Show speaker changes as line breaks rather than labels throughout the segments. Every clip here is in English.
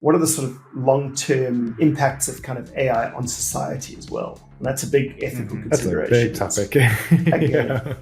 what are the sort of long-term impacts of kind of AI on society as well? And that's a big ethical consideration.
That's a big topic.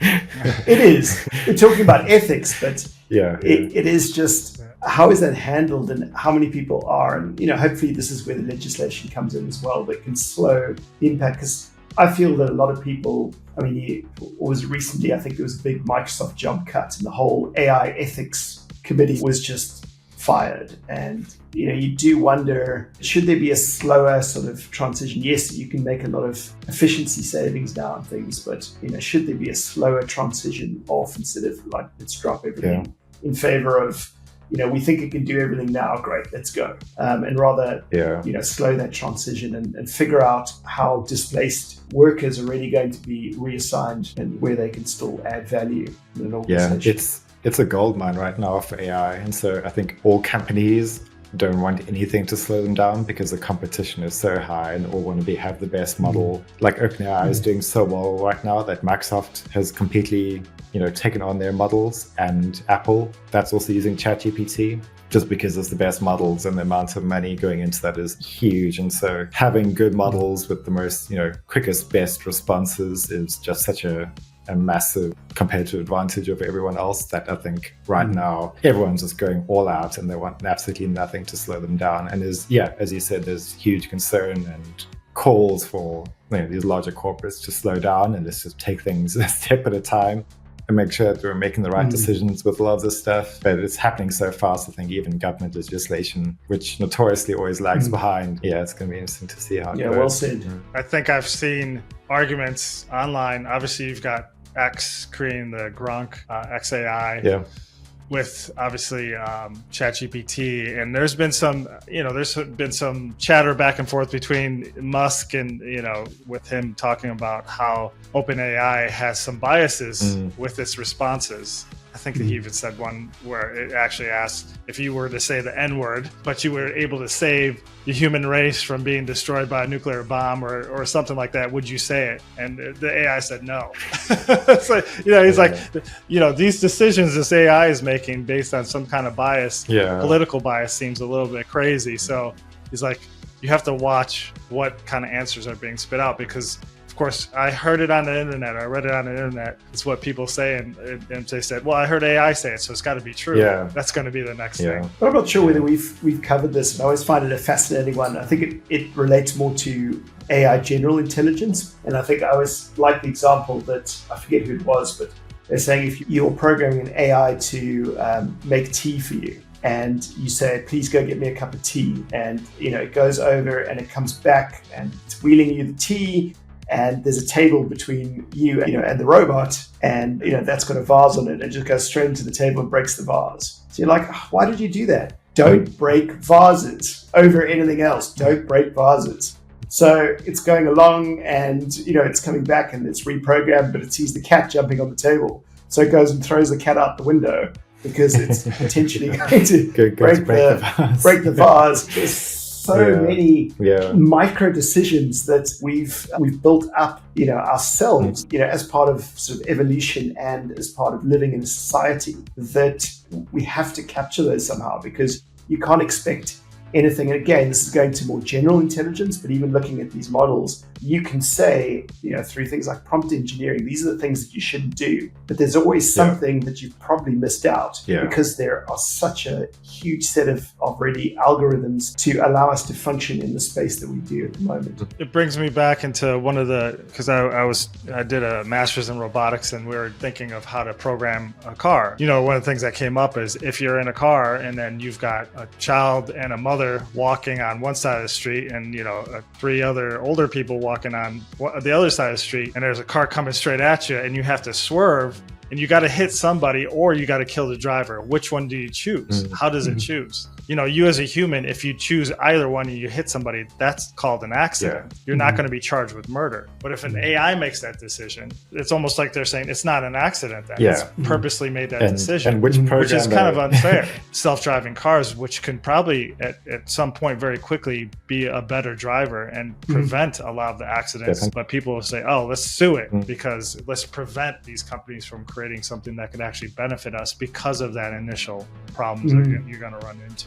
It is. We're talking about ethics, but it is just, how is that handled and how many people are? And, hopefully this is where the legislation comes in as well that can slow the impact. Because I feel that a lot of people, recently, I think there was a big Microsoft job cut and the whole AI ethics committee was just fired. And, you do wonder, should there be a slower sort of transition? Yes, you can make a lot of efficiency savings now and things, but, should there be a slower transition off instead of like, let's drop everything in favor of, we think it can do everything now, great, let's go. And rather, slow that transition and figure out how displaced workers are really going to be reassigned and where they can still add value in an organization.
It's a gold mine right now for AI. And so I think all companies don't want anything to slow them down because the competition is so high and all want to have the best model. Like OpenAI is doing so well right now that Microsoft has completely, taken on their models, and Apple, that's also using ChatGPT just because it's the best models and the amount of money going into that is huge. And so having good models with the most, quickest, best responses is just such a massive competitive advantage over everyone else that I think right now everyone's just going all out and they want absolutely nothing to slow them down. And as you said, there's huge concern and calls for these larger corporates to slow down and let's just take things a step at a time and make sure that we're making the right decisions with a lot of this stuff. But it's happening so fast, I think even government legislation, which notoriously always lags behind. Yeah, it's going to be interesting to see how it goes.
Well said.
I think I've seen arguments online. Obviously, you've got X creating the Gronk XAI with obviously ChatGPT, and there's been some chatter back and forth between Musk and with him talking about how OpenAI has some biases with its responses. I think that he even said one where it actually asked if you were to say the N-word, but you were able to save the human race from being destroyed by a nuclear bomb or something like that, would you say it? And the AI said no. So, he's like, these decisions this AI is making based on some kind of bias, political bias, seems a little bit crazy. So he's like, you have to watch what kind of answers are being spit out because of course, I heard it on the internet. I read it on the internet. It's what people say, and they said, "Well, I heard AI say it, so it's got to be true." Yeah, that's going to be the next thing.
But I'm not sure whether we've covered this, and I always find it a fascinating one. I think it relates more to AI general intelligence, and I think I always like the example that I forget who it was, but they're saying if you're programming an AI to make tea for you, and you say, please go get me a cup of tea, and it goes over and it comes back and it's wheeling you the tea. And there's a table between you, and the robot, and that's got a vase on it, and it just goes straight into the table and breaks the vase. So you're like, why did you do that? Don't break vases over anything else. Don't break vases. So it's going along, and it's coming back, and it's reprogrammed, but it sees the cat jumping on the table, so it goes and throws the cat out the window because it's potentially going to break the vase. So many micro decisions that we've built up, ourselves, as part of sort of evolution and as part of living in a society that we have to capture those somehow because you can't expect anything. And again, this is going to more general intelligence, but even looking at these models, you can say, through things like prompt engineering, these are the things that you shouldn't do. But there's always something that you've probably missed out because there are such a huge set of ready algorithms to allow us to function in the space that we do at the moment.
It brings me back into one of because I did a master's in robotics and we were thinking of how to program a car. One of the things that came up is if you're in a car and then you've got a child and a mother walking on one side of the street and three other older people walking on the other side of the street, and there's a car coming straight at you and you have to swerve and you got to hit somebody or you got to kill the driver. Which one do you choose? How does it choose? You as a human, if you choose either one and you hit somebody, that's called an accident. You're not going to be charged with murder. But if an AI makes that decision, it's almost like they're saying it's not an accident then. It's purposely made that decision,
and which is
kind of unfair. Self-driving cars, which can probably at some point very quickly be a better driver and prevent a lot of the accidents. But people will say, oh, let's sue it because let's prevent these companies from creating something that could actually benefit us because of that initial problems that you're going to run into.